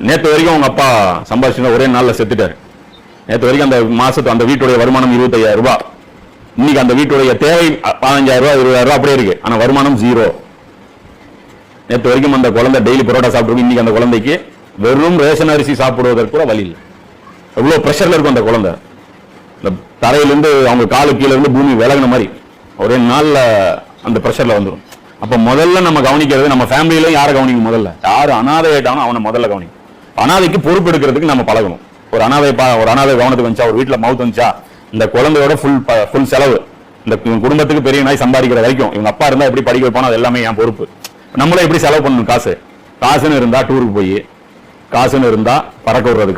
நேற்று வரைக்கும் அவங்க அப்பா சம்பாதிச்சு ஒரே நாள்ல செத்துட்டாரு. நேற்று வரைக்கும் அந்த மாசத்து அந்த வீட்டுடைய வருமானம் 25,000 ரூபாய். இன்னைக்கு அந்த வீட்டுடைய தேவை 15,000 ரூபாய் 20,000 ரூபாய் அப்படியே இருக்கு. ஆனா வருமானம் 0. நேற்று வரைக்கும் அந்த குழந்தை டெய்லி பரோட்டா சாப்பிட்டு இன்னைக்கு அந்த குழந்தைக்கு வெறும் ரேஷன் அரிசி சாப்பிடுவதற்கு கூட வழி இல்லை. எவ்வளவு பிரஷர்ல இருக்கும் அந்த குழந்தை. இந்த தரையிலிருந்து அவங்க காலு கீழே இருந்து பூமி விலகின மாதிரி ஒரே நாள்ல அந்த பிரஷர்ல வந்துடும். அப்ப முதல்ல நம்ம கவனிக்கிறது நம்ம ஃபேமிலியில யாரை கவனிக்கும்? முதல்ல யாரு அனாதை ஆயிட்டானோ அவனை முதல்ல கவனிக்கும். அனாதைக்கு பொறுப்பு எடுக்கிறதுக்கு நம்ம பழகணும். ஒரு அனாதை கவனத்துக்கு வந்துச்சா, ஒரு வீட்டுல மவுத் வந்துச்சா, இந்த குழந்தையோட ஃபுல் செலவு, இந்த குடும்பத்துக்கு பெரிய நாய் சம்பாதிக்கிற வரைக்கும் இவங்க அப்பா இருந்தா எப்படி படிக்க வைப்பானோ அது எல்லாமே என் பொறுப்பு. நம்மளே எப்படி செலவு பண்ணணும்? காசுன்னு இருந்தா டூருக்கு போய், காசுன்னு இருந்தா பறக்க விடுறது,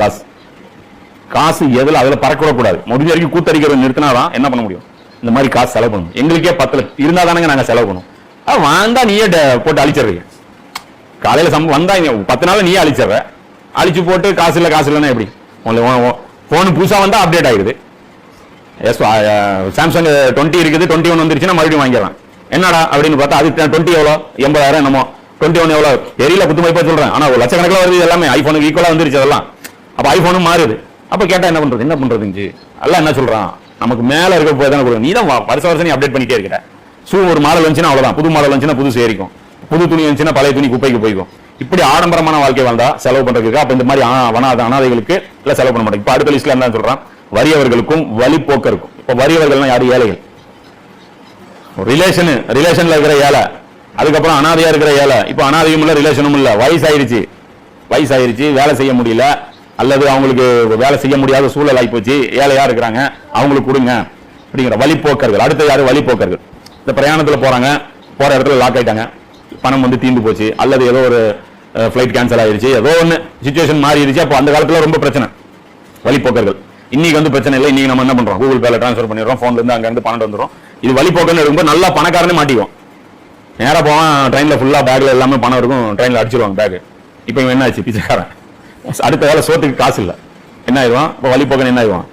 காசு எதுல அதுல பறக்க விடக்கூடாது. முடிஞ்ச வரைக்கும் கூத்தடிக்கிறது நிறுத்தினாதான் என்ன பண்ண முடியும்? இந்த மாதிரி காசு செலவு பண்ணணும். எங்களுக்கே 10 இருந்தா தானங்க நாங்க செலவு பண்ணுவோம். வந்தா நீயே போட்டு அழிச்சிடுறீங்க. காலையில வந்தா 10 நாள் நீயே அழிச்சிடுற. அழிச்சு போட்டு காசு இல்லைன்னா எப்படி? போன் புதுசா வந்தா அப்டேட் ஆயிடுது. சாம்சங் 20 இருக்குது, 21 வந்துருச்சுன்னா மறுபடியும் வாங்கிடலாம். என்னடா அப்படின்னு பார்த்தா அது 20 எவ்வளோ? 80,000 என்னமோ. 21 எவ்வளோ தெரியல, குத்துமைப்பா சொல்றேன். ஆனா லட்சக்கணக்கில் வருது எல்லாமே. ஐபோனுக்கு ஈக்குவலா வந்துருச்சு அதெல்லாம். அப்ப ஐபோனும் மாறுது. அப்ப கேட்டா என்ன பண்றது? எல்லாம் என்ன சொல்றான்? நமக்கு மேல இருக்க போய் தானே கொடுக்கும். நீ தான் வருஷம் நீ அப்டேட் பண்ணிட்டே இருக்கிற. ஒரு மாடல் வந்துச்சுன்னா அவ்வளவுதான், புது மாடல் வந்துச்சுன்னா புது சேரிக்கும், புது துணி வந்துச்சுன்னா பழைய துணி குப்பைக்கு போய்க்கும். இப்படி ஆடம்பரமான வாழ்க்கை வாழ்ந்தா செலவு பண்றதுக்கு. அப்ப இந்த மாதிரி அனாதைகளுக்கு இல்ல செலவு பண்ண மாட்டேங்க. இப்ப அடுத்த லிஸ்ட்ல என்ன சொல்றான்? வறியவர்களுக்கும் வழிபோக்கருக்கும். இப்ப வறியவர்கள்னா யாரு? ஏழைகள். ரிலேஷன்ல இருக்கிற ஏழை, அதுக்கப்புறம் அனாதையா இருக்கிற ஏழை. இப்ப அனாதையும் இல்ல, ரிலேஷனும் இல்ல, வயசாயிருச்சு, வேலை செய்ய முடியல, அல்லது அவங்களுக்கு வேலை செய்ய முடியாத சூழல் ஆகி போச்சு, ஏழையா இருக்கிறாங்க, அவங்களுக்கு கொடுங்க அப்படிங்கிற வழிபோக்கர்கள். அடுத்த யாரு? வழிபோக்கர்கள். இந்த பிரயாணத்துல போறாங்க, போற இடத்துல லாக் ஆயிட்டாங்க, பணம் வந்து தீர்ந்து போச்சு, அல்லது ஏதோ ஒரு ஃபிளைட் கேன்சல் ஆயிருச்சு, ஏதோ ஒண்ணு சிச்சுவேஷன் மாறிடுச்சு. அப்போ அந்த காலத்துல ரொம்ப பிரச்சனை. வழிபோக்கர்கள். இன்னைக்கு வந்து பிரச்சனை இல்லை. இன்னைக்கு நம்ம என்ன பண்றோம்? கூகுள் பேல டிரான்ஸ்ஃபர் பண்ணிடுறோம், போன்ல இருந்து அங்க இருந்து பணம் வந்துடும். இது வழிபோக்கன்னு இருக்கும்போது நல்லா பணக்காரனே மாட்டிக்குவோம். நேரா போவான், ட்ரெயின்ல ஃபுல்லா பேக்ல எல்லாமே பணம் இருக்கும், ட்ரெயின்ல அடிச்சிருவாங்க பேக். இப்போ இவன் என்ன ஆச்சு? பிச்சைக்காரன். அடுத்த வேலை சோத்துக்கு காசு இல்லை, என்ன ஆயிடுவான்? இப்போ வழிபோக்கன் என்ன ஆயிடுவான்?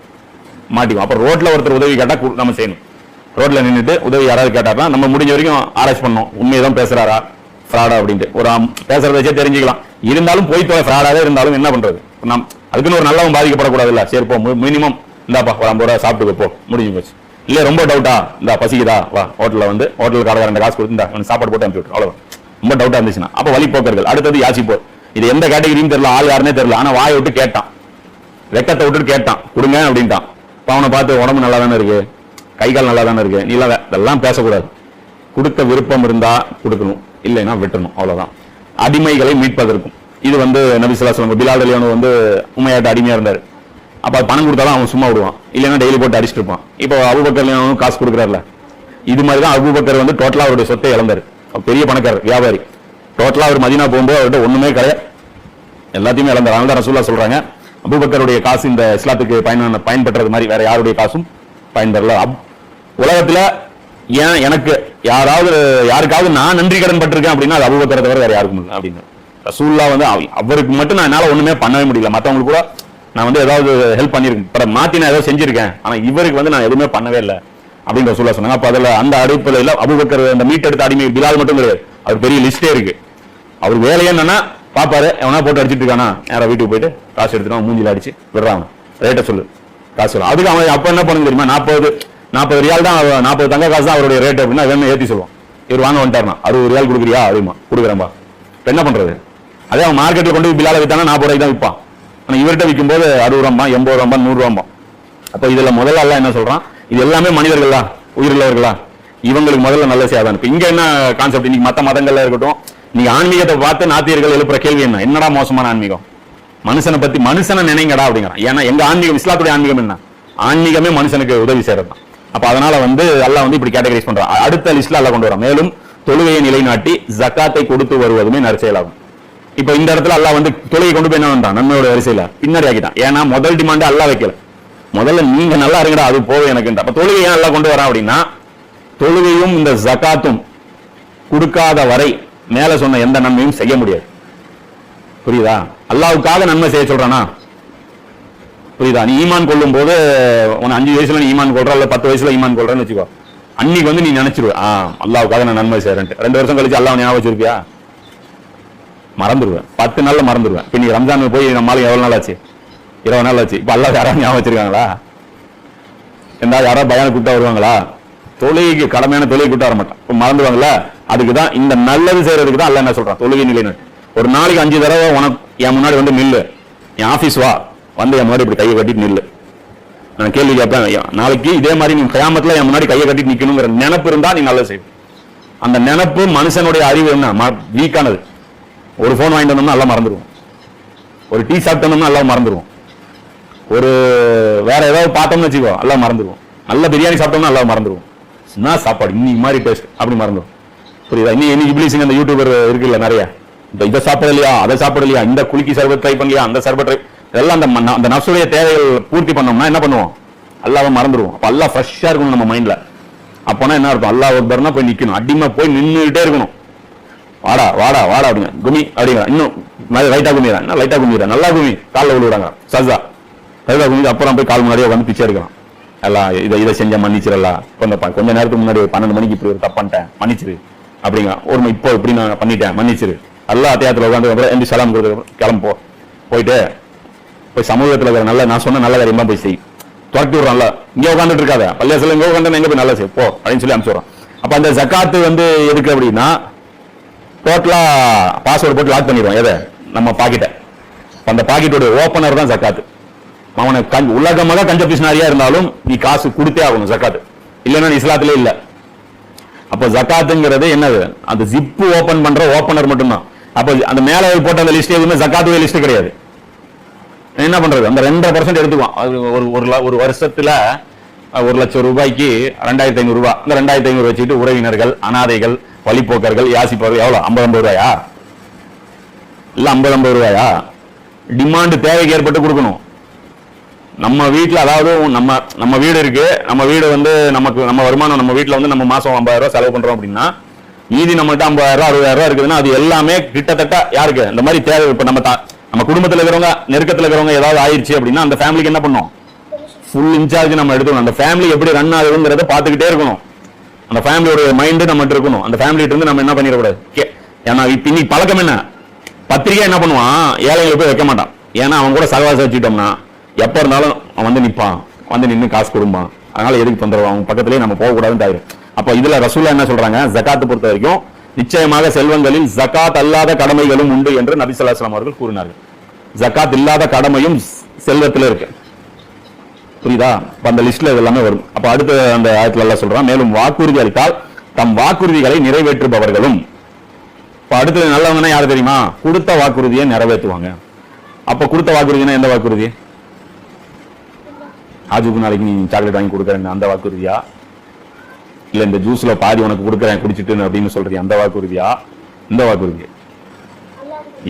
மாட்டிக்குவோம். அப்ப ரோட்ல ஒருத்தர் உதவி கேட்டா நம்ம செய்யணும். ரோட்ல நின்றுட்டு உதவி யாராவது கேட்டாருன்னா நம்ம முடிஞ்ச வரைக்கும் ஆராய்ச்சி பண்ணோம். உண்மையதான் பேசுறாரா ஃப்ராடா அப்படின்ட்டு. ஒரு பேசுறத வச்சே தெரிஞ்சுக்கலாம். இருந்தாலும் போய் ஃப்ராடாவே இருந்தாலும் என்ன பண்றது? நாம் அதுக்குன்னு ஒரு நல்லவன் பாதிக்கப்படக்கூடாது இல்ல. சரி போ, மினிமம் இந்தாப்பா ஒரு 50 ரூபா சாப்பிட்டு போ, முடிஞ்சு போச்சு. இல்ல ரொம்ப டவுட்டா, இந்த பசிக்குதா வா, ஹோட்டல்ல வந்து ஹோட்டல் காரங்க 2 காசு கொடுத்து சாப்பாடு போட்டு அனுப்பிச்சு விட்டு, அவ்வளவு. ரொம்ப டவுட்டா இருந்துச்சுன்னா அப்ப வழிபோக்கர்கள். அடுத்தது யாசிப்போர். இது எந்த கேட்டகரியும் தெரியல, ஆள் யாருன்னே தெரியல. ஆனா வாயை விட்டு கேட்டான், வெக்கத்தை விட்டுட்டு கேட்டான், கொடுங்க அப்படின்ட்டான். அவனை பார்த்து உடம்பு நல்லா தானே இருக்கு, கை கால் நல்லா தானே இருக்கு, நீ இதெல்லாம் பேசக்கூடாது. கொடுக்க விருப்பம் இருந்தா கொடுக்கணும், இல்லைன்னா விட்டுணும், அவ்வளவுதான். அடிமைகளை மீட்பதற்கும். இது வந்து நபி ஸல்லல்லாஹு அலைஹி வஸல்லம் பிலால் ரலியல்லாஹு வந்து உமையாட்ட அடிமையா இருந்தாரு. அப்ப பணம் கொடுத்தாலும் அவன் சும்மா விடுவான், இல்லைன்னா டெய்லி போட்டு அடிச்சுட்டு இருப்பான். இப்போ அபூபக்கர் காசு கொடுக்குறாருல, இது மாதிரிதான் அபூபக்கர் வந்து டோட்டலா அவருடைய சொத்தை இழந்தாரு. பெரிய பணக்காரர், வியாபாரி. டோட்டலா அவர் மதீனா போகும்போது அவர்கிட்ட ஒண்ணுமே கிடையாது, எல்லாத்தையுமே இழந்தார். அதனால தான் ரசூலுல்லாஹ் சொல்றாங்க, அபூபக்கருடைய காசு இந்த இஸ்லாத்துக்கு பயன்படுறது மாதிரி வேற யாருடைய காசும் பயன்பெறல. உலகத்துல ஏன் எனக்கு யாருக்காவது நான் நன்றி கடன் பட்டிருக்கேன் அப்படின்னா அது அபூபக்கரை தவிர வேற யாருக்கும் இல்லை அப்படின்னு. ரசூலுல்லாஹ் வந்து அவருக்கு மட்டும் நான் என்னால ஒண்ணுமே பண்ணவே முடியல, மத்தவங்களுக்கு கூட நான் வந்து ஏதாவது ஹெல்ப் பண்ணிருக்கேன், மாத்தி நான் ஏதாவது செஞ்சிருக்கேன், ஆனா இவருக்கு வந்து நான் எதுவுமே பண்ணவே இல்லை அப்படின்னு ரசூலுல்லாஹ் சொன்னாங்க. அப்ப அதுல அந்த அடிப்படையில் அபூபக்கர் அந்த மீட்டெடுத்த அடிமை பிலால் மட்டும் கிடையாது, அவர் பெரிய லிஸ்டே இருக்கு. அவர் வேலையே என்னன்னா பாப்பாரு, எவனா போட்டு அடிச்சிட்டு இருக்கானா, நேரம் வீட்டுக்கு போயிட்டு காசு எடுத்துட்டு மூஞ்சில அடிச்சு விடுறான், ரேட்டை சொல்லு, காசு சொல்லு. அதுக்கு அவன் அப்ப என்ன பண்ணுங்க தெரியுமா? 40 ரியால் தான், 40 தங்க காசு தான் அவருடைய ரேட் அப்படின்னா வேணும் ஏற்றி சொல்லுவான். இவர் வாங்க வந்துட்டாருனா 60 ரியால் கொடுக்குறியா அப்படிமா, கொடுக்குறேன்பா. என்ன பண்றது? அதே அவன் மார்க்கெட்ல கொண்டு போய் பிலால வித்தானா 40 ரூபாய்க்கு தான் விற்பான். ஆனா இவர்கிட்ட விற்கும் போது 60 ரூபா, 80 ரூபா, 100 ரூபா. அப்ப இதுல முதல்ல எல்லாம் என்ன சொல்றான்? இது எல்லாமே மனிதர்களா, உயிருள்ளவர்களா, இவங்களுக்கு முதல்ல நல்ல சேவை. இங்க என்ன கான்செப்ட்? இன்னைக்கு மத்த மதங்கள்ல இருக்கட்டும், நீங்க ஆன்மீகத்தை பார்த்து நாத்தியர்கள் எழுப்புற கேள்வி என்னடா மோசமான ஆன்மீகம், மனுஷனை பத்தி மனுஷனை நினைங்கடா அப்படிங்கிறான். ஏன்னா எங்க ஆன்மீகம், இஸ்லாத்துடைய ஆன்மீகம் என்ன? ஆன்மீகமே மனுஷனுக்கு உதவி செய்யறது தான். அப்ப அதனால வந்து அல்லாஹ் வந்து இப்படி கேட்டகரைஸ் பண்றான். அடுத்த லிஸ்ட்ல அல்லாஹ் கொண்டு வரான், மேலும் தொழுகையை நிலைநாட்டி ஜக்காத்தை கொடுத்து வருவதுமே நற்செயலாகும். இப்ப இந்த இடத்துல அல்லாஹ் வந்து தொழுகை கொண்டு போய் என்ன பண்றான்? நன்மையோட வரிசையில பின்னாடி ஆக்கிட்டான். ஏன்னா முதல் டிமாண்ட் அல்லாஹ் வைக்கல, முதல்ல நீங்க நல்லா இருங்கடா, அது போதும் எனக்கு. அப்ப தொழுகை ஏன் அல்லாஹ் கொண்டு வரான் அப்படின்னா, தொழுகையும் இந்த ஜக்காத்தும் கொடுக்காத வரை மேல சொன்ன எந்த நன்மையும் செய்ய முடியாது. புரியுதா? அல்லாஹ்வுக்காக நன்மை செய்ய சொல்றானா? புரியுதா? நீ ஈமான் கொள்ளும் போது 5 வயசுல நீ ஈமான் கொள்ற, இல்ல 10 வயசுல ஈமான் கொள்றன்னு வச்சுக்கோ, அன்னைக்கு வந்து நீ நினைச்சிருவ அல்லாஹ்வுக்காக நான் நன்மை செய்யறேன். 2 வருஷம் கழிச்சு அல்லாஹ் ஞாபகம் வச்சிருப்பியா? மறந்துடுவேன், 10 நாள்ல மறந்துடுவேன். இப்ப நீ ரம்ஜான் போய் நம்மளால எவ்வளவு நாள் ஆச்சு? 20 நாள் ஆச்சு. இப்ப அல்லாஹ் யாராவது ஞாபகம் வச்சிருக்காங்களா? யாராவது பயான் கூப்பிட்டா வருவாங்களா? தொழுகைக்கு கடமையான தொழுகை கூட்ட வர மாட்டான். இப்ப மறந்துவாங்களா? அதுக்குதான் இந்த நல்லது செய்யறதுக்கு தான் அல்லாஹ் என்ன சொல்றான், தொழுகை நிலைன்னு. ஒரு நாளைக்கு 5 தடவை உனக்கு என் முன்னாடி வந்து நில்லு, என் ஆபீஸ் வா, வந்து என் முன்னாடி இப்படி கையை கட்டிட்டு நில்லு. நான் கேள்வி கேட்பேன், நாளைக்கு இதே மாதிரி நீ கியாமத்துல என் முன்னாடி கையை கட்டிட்டு நிக்கணுங்கிற நினைப்பு இருந்தா நீ நல்லது செய்யும். அந்த நினைப்பு மனுஷனுடைய அறிவு என்ன வீக்கானது. ஒரு போன் வாங்கிட்டு வந்தோம்னா எல்லாம் மறந்துடுவோம், ஒரு டீ சாப்பிட்டோம்னா எல்லாம் மறந்துடுவோம், ஒரு வேற ஏதாவது பார்த்தோம்னு வச்சுக்கோ எல்லாம் மறந்துடுவோம், நல்ல பிரியாணி சாப்பிட்டோம்னா எல்லாம் மறந்துடுவோம். என்ன சாப்பாடு இன்னைக்கு மாதிரி டேஸ்ட் அப்படி மறந்துடும். புரியுதா? இன்னைக்கு இப்ளீஸுங்க அந்த யூடியூபர் இருக்குல்ல நிறைய, இதை சாப்பிடலையா அதை சாப்பிடலையா, இந்த குலுக்கி சர்பத் ட்ரை பண்ணலையா அந்த சர்பத் ட்ரை, இதெல்லாம் அந்த நப்சுடைய தேவைகள் பூர்த்தி பண்ணோம்னா என்ன பண்ணுவோம், அல்லாஹ்வை மறந்துடுவோம். அப்ப அல்லாஹ் ஃப்ரெஷ்ஷா இருக்கணும் நம்ம மைண்ட்ல. அப்போனா என்ன இருக்கும், அல்லாஹ் அக்பர்னா போய் நிக்கணும், அடிமை போய் நின்றுகிட்டே இருக்கணும். வாடா வாடா வாடா அப்படிங்க, குமி அப்படிங்கிற, இன்னும் லைட்டா குமிறான், என்ன லைட்டா குமிறான், நல்லா குமி, காலில் விழுறாங்க சஜா, சஜா குமி, அப்புறம் போய் கால் முன்னாடியே வந்து பிச்சை எடுக்கலாம். எல்லாம் இதை செஞ்ச மன்னிச்சிடலாம், கொஞ்ச நேரத்துக்கு முன்னாடி 12 மணிக்கு இப்படி ஒரு தப்பான்ட்டேன் மன்னிச்சிரு அப்படிங்க, ஒரு இப்போ இப்படி நான் பண்ணிட்டேன் மன்னிச்சிரு, அல்லா அத்தியாயத்தில் உட்காந்து எந்த சலாம் கொடுத்து கிளம்போ, போயிட்டு போய் சமூகத்தில் இருக்கிற நல்ல நான் சொன்ன நல்ல காரியமா போய் செய், துரட்டி விடுறான்ல, இங்கே உட்காந்துட்டு இருக்காத, பள்ளியாசல இங்கே உட்காந்து எங்க போய் நல்லா செய் போ அப்படின்னு சொல்லி அனுப்பிச்சுடுறோம். அப்ப அந்த ஜக்காத்து எதுக்கு அப்படின்னா, டோட்டலா பாஸ்வேர்டு போட்டு லாக் பண்ணிடுவோம் எதை, நம்ம பாக்கெட்டை. அந்த பாக்கெட்டோட ஓப்பனர் தான் ஜக்காத்து. அவனை உலகமாக கஞ்ச பிசினாரியா இருந்தாலும் நீ காசு கொடுத்தே ஆகணும் ஜக்காத்து, இல்லைன்னா இஸ்லாத்திலே இல்ல. அப்ப ஜக்காத்துங்கிறது என்னது, அந்த ஜிப்பு ஓபன் பண்ற ஓபனர் மட்டும்தான். அப்ப அந்த மேல போட்ட அந்த லிஸ்ட் எதுவுமே ஜக்காத்துடைய லிஸ்ட் கிடையாது. என்ன பண்றது, அந்த 2% எடுத்துக்குவோம். ஒரு வருஷத்துல 1 லட்சம் ரூபாய்க்கு 2500 ரூபாய், அந்த 2500 வச்சுட்டு உறவினர்கள், அனாதைகள், வழிபோக்கர்கள், யாசிப்பவர்கள் எவ்வளவு, 50 ரூபாயா இல்ல 50 ரூபாயா? டிமாண்ட் தேவைக்கு ஏற்பட்டு கொடுக்கணும். நம்ம வீட்டுல, அதாவது நம்ம வீடு இருக்கு, நம்ம வீடு நம்ம வருமானம், நம்ம வீட்டுல நம்ம மாசம் 50,000 ரூபாய் செலவு பண்றோம் அப்படின்னா, மீதி நம்மகிட்ட 50,000 ரூபாய் 60,000 ரூபாய் இருக்குதுன்னா அது எல்லாமே கிட்டத்தட்ட யாருக்கு இந்த மாதிரி தேவை. இப்ப நம்ம குடும்பத்துல இருக்கிறவங்க, நெருக்கத்துல இருக்கிறவங்க ஏதாவது ஆயிடுச்சு அப்படின்னா அந்த ஃபேமிலிக்கு என்ன பண்ணும், ஃபுல் இன்சார்ஜ் நம்ம எடுத்துக்கணும். அந்த ஃபேமிலி எப்படி ரன் ஆகுதுங்கிறத பாத்துக்கிட்டே இருக்கணும். அந்த ஃபேமிலியோட மைண்ட் நம்ம இருக்கணும். அந்த ஃபேமிலிட்டு இருந்து நம்ம என்ன பண்ணிடக்கூடாது. ஏன்னா இன்னைக்கு பழக்கம் என்ன, பத்திரிகை என்ன பண்ணுவான், ஏழைகளை போய் வைக்க மாட்டான். ஏன்னா அவன் கூட சகவாசம் வச்சுட்டோம்னா எப்ப இருந்தாலும் அவன் நிப்பான், நின்று காசு கொடுப்பான். அதனால எதுக்கு தொந்தரவு, அவங்க பக்கத்திலேயே நம்ம போகக்கூடாதுன்னு ஆயிரும். அப்ப இதுல ரசூலா என்ன சொல்றாங்க, ஜகாத்தை பொறுத்த வரைக்கும் நிச்சயமாக செல்வங்களில் ஜகாத் அல்லாத கடமைகளும் உண்டு என்று நபி ஸல்லல்லாஹு அலைஹி வஸல்லம் அவர்கள் கூறினார்கள். ஜகாத் இல்லாத கடமையும் செல்வத்தில் இருக்கு. புரியுதா? அந்த லிஸ்ட்ல இதெல்லாமே வரும். அப்ப அடுத்த அந்த ஆயத்துல எல்லாம் சொல்றான், மேலும் வாக்குறுதி அளித்தால் தம் வாக்குறுதிகளை நிறைவேற்றுபவர்களும். இப்ப அடுத்தது நல்லவங்கன்னா யாரு தெரியுமா, கொடுத்த வாக்குறுதியை நிறைவேற்றுவாங்க. அப்ப கொடுத்த வாக்குறுதினா எந்த வாக்குறுதி, ஆஜுக்கு நாளைக்கு நீ சாக்லேட் வாங்கி கொடுக்குறேன் அந்த வாக்குறுதியா, இல்ல இந்த ஜூஸ்ல பாதி உனக்கு கொடுக்குறேன் குடிச்சிட்டு அப்படின்னு சொல்றீங்க அந்த வாக்குறுதியா, இந்த வாக்குறுதி?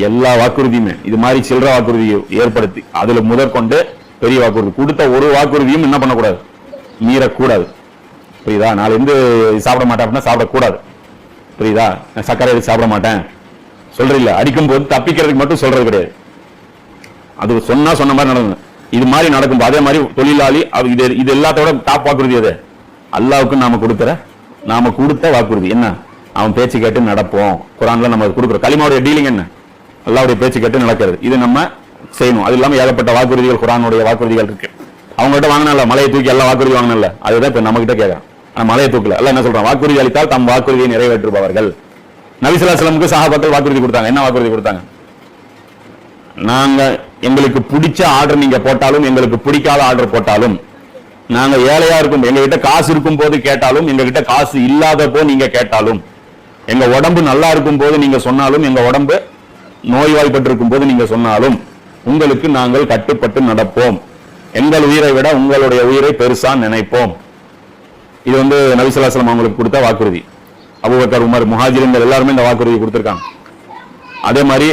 எல்லா வாக்குறுதியுமே இது மாதிரி சில்லற வாக்குறுதியை ஏற்படுத்தி அதுல முதற்கொண்டு பெரிய வாக்குறுதி கொடுத்த ஒரு வாக்குறுதியும் என்ன பண்ணக்கூடாது, மீறக்கூடாது. புரியுதா? நாளை இருந்து சாப்பிட மாட்டேன் அப்படின்னா சாப்பிடக்கூடாது. புரியுதா? சர்க்கரை எடுத்து சாப்பிட மாட்டேன் சொல்றீங்க, அடிக்கும் போது தப்பிக்கிறதுக்கு மட்டும் சொல்றது கிடையாது. அது சொன்ன மாதிரி நடக்கும். இது மாதிரி நடக்கும். அதே மாதிரி தொழிலாளி இது எல்லாத்தோட டாப் வாக்குறுதி எது, அல்லாவுக்கு நாம கொடுத்த வாக்குறுதி என்ன, அவன் பேச்சு கேட்டு நடப்போம். குர்ஆன்ல நம்ம கொடுக்குறோம். கலிமாவுடைய டீலிங் என்ன, அல்லாவுடைய பேச்சு கேட்டு நடக்கிறது. இது நம்ம செய்யணும். அது இல்லாம ஏகப்பட்ட வாக்குறுதிகள் குர்ஆனுடைய வாக்குறுதிகள் இருக்கு. அவங்ககிட்ட வாங்கினல மலையை தூக்கி எல்லாம் வாக்குறுதி வாங்கினல, அதுதான் இப்ப நம்ம கிட்ட கேட்கறான். மலையை தூக்கல எல்லாம் என்ன சொல்றான், வாக்குறுதி அளித்தால் தம் வாக்குறுதியை நிறைவேற்றுபவர்கள். நபி ஸல்லல்லாஹு அலைஹி வஸல்லம் சஹாபாக்கள் வாக்குறுதி கொடுத்தாங்க. என்ன வாக்குறுதி கொடுத்தாங்க, நாங்க எங்களுக்கு பிடிச்ச ஆர்டர் நீங்க போட்டாலும், எங்களுக்கு பிடிக்காத ஆர்டர் போட்டாலும், நாங்க ஏழையா இருக்கும் எங்க கிட்ட காசு இருக்கும் போது கேட்டாலும், எங்க கிட்ட காசு இல்லாத போ நீங்க கேட்டாலும், எங்க உடம்பு நல்லா இருக்கும் போது நீங்க சொன்னாலும், எங்க உடம்பு நோய்வாய்ப்பட்டு இருக்கும் போது நீங்க சொன்னாலும், உங்களுக்கு நாங்கள் கட்டுப்பட்டு நடப்போம். எங்கள் உயிரை விட உங்களுடைய உயிரை பெருசா நினைப்போம். இது நபி ஸல்லல்லாஹு அலைஹி வஸல்லம் அவங்களுக்கு கொடுத்த வாக்குறுதி. அபூபக்கர், உமர், முஹாஜிர்கள் எல்லாருமே இந்த வாக்குறுதி கொடுத்திருக்காங்க. அதே மாதிரி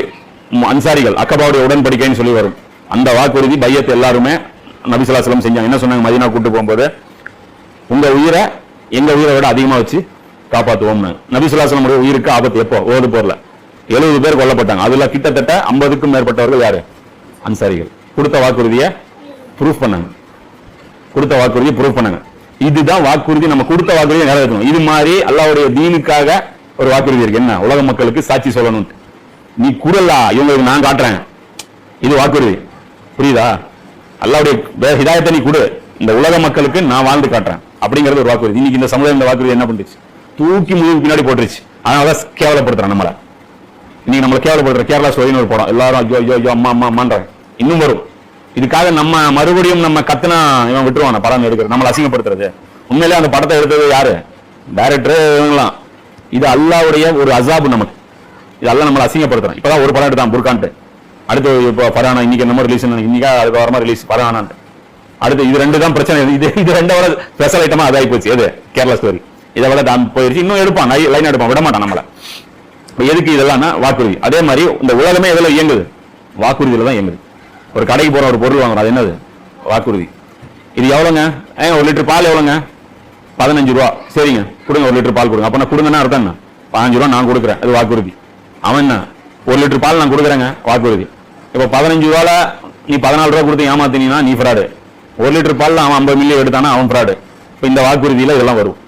அன்சாரிகள் அக்கபாவுடைய உடன்படிக்கைன்னு சொல்லி வரும். அந்த வாக்குறுதி பையத் எல்லாருமே நபி ஸல்லல்லாஹு அலைஹி வஸல்லம் செஞ்சாங்க. என்ன சொன்னாங்க, மதீனா கூட்டு போகும்போது உங்க உயிரை எங்க உயிரை விட அதிகமா வச்சு காப்பாத்துவோம். நபி ஸல்லல்லாஹு அலைஹி வஸல்லம் உயிருக்கு ஆபத்து எப்போ, ஓது போர்ல 70 பேர் கொல்லப்பட்டாங்க. அதுல கிட்டத்தட்ட 50க்கும் மேற்பட்டவர்கள் யாரு, அன்சாரிகள். கொடுத்த வாக்குறுதியை ப்ரூஃப் பண்ணாங்க. இதுதான் வாக்குறுதி. நம்ம கொடுத்த வாக்குறுதியை நிறைவேற்றணும். இது மாதிரி அல்லாஹ்வுடைய தீனுக்காக ஒரு வாக்குறுதி இருக்கு. என்ன, உலக மக்களுக்கு சாட்சி சொல்லணும். நீ குரலா இவங்களுக்கு நான் காட்டுறேன், இது வாக்குறுதி. புரியுதா? அல்லாவுடைய ஹிதாயத்தை நீ கொடு, இந்த உலக மக்களுக்கு நான் வாழ்ந்து காட்டுறேன் அப்படிங்கிறது ஒரு வாக்குறுதி. இன்னைக்கு இந்த சமுதாயம் இந்த வாக்குறுதி என்ன பண்ணிச்சு, தூக்கி முதுகு பின்னாடி போட்டுருச்சு. அதனால கேவலப்படுத்துறான் நம்மள. இன்னைக்கு நம்மளை கேவலப்படுத்துற கேரளா ஸ்டோரின்னு ஒரு படம், எல்லாரும் ஐயோ ஐயோ ஐயோ அம்மா அம்மா அம்மான்றாங்க. இன்னும் வரும். இதுக்காக நம்ம மறுபடியும் நம்ம கத்துனா இவன் விட்டுருவான படம் எடுக்கிறது, நம்மளை அசிங்கப்படுத்துறது. உண்மையிலே அந்த படத்தை எடுத்தது யாரு, டைரக்டர் இவங்களாம். இது அல்லாவுடைய ஒரு அசாபு நமக்கு. இது அல்ல நம்மளை அசிங்கப்படுத்துறோம். இப்பதான் ஒரு படம் எடுத்தான் புர்கான்ட்டு, அடுத்து இப்போ பரானா இன்னைக்கு என்னமோ ரிலீஸ், இன்னைக்கா அதுக்கு வாரமா ரிலீஸ் பரானான்ட்டு. அடுத்து இது ரெண்டு தான் பிரச்சனை. இது ரெண்டோட ஸ்பெஷல் ஐட்டமா அதாகி போச்சு. எது கேரளா ஸ்டோரி இதை விட தான் போயிருச்சு. இன்னும் எடுப்பான், லைன் எடுப்பான், விட மாட்டான் நம்மள. எதுக்கு இதெல்லாம் வாக்குறுதி. அதே மாதிரி இந்த உலகமே எதுல இயங்குது, வாக்குறுதியில தான் இயங்குது. ஒரு கடைக்கு போற ஒரு பொருள் வாங்குறோம், அது என்னது, வாக்குறுதி. இது எவ்வளவுங்க, 1 லிட்டர் பால் எவ்வளவுங்க, 15 ரூபா. சரிங்க கொடுங்க, 1 லிட்டர் பால் கொடுங்க. அப்ப நான் கொடுங்கன்னா அர்த்தம் என்ன, 15 ரூபா நான் கொடுக்குறேன், அது வாக்குறுதி. அவன் என்ன 1 லிட்டர் பால் நான் கொடுக்குறேங்க, வாக்குறுதி. இப்ப 15 ரூபால நீ 14 ரூபா கொடுத்து ஏமாத்தினீங்கன்னா நீ ஃப்ராடு. 1 லிட்டர் பால் அவன் 50 மில்லி எடுத்தானா அவன் ஃப்ராடு. இப்ப இந்த வாக்குறுதியில இதெல்லாம் வரும்.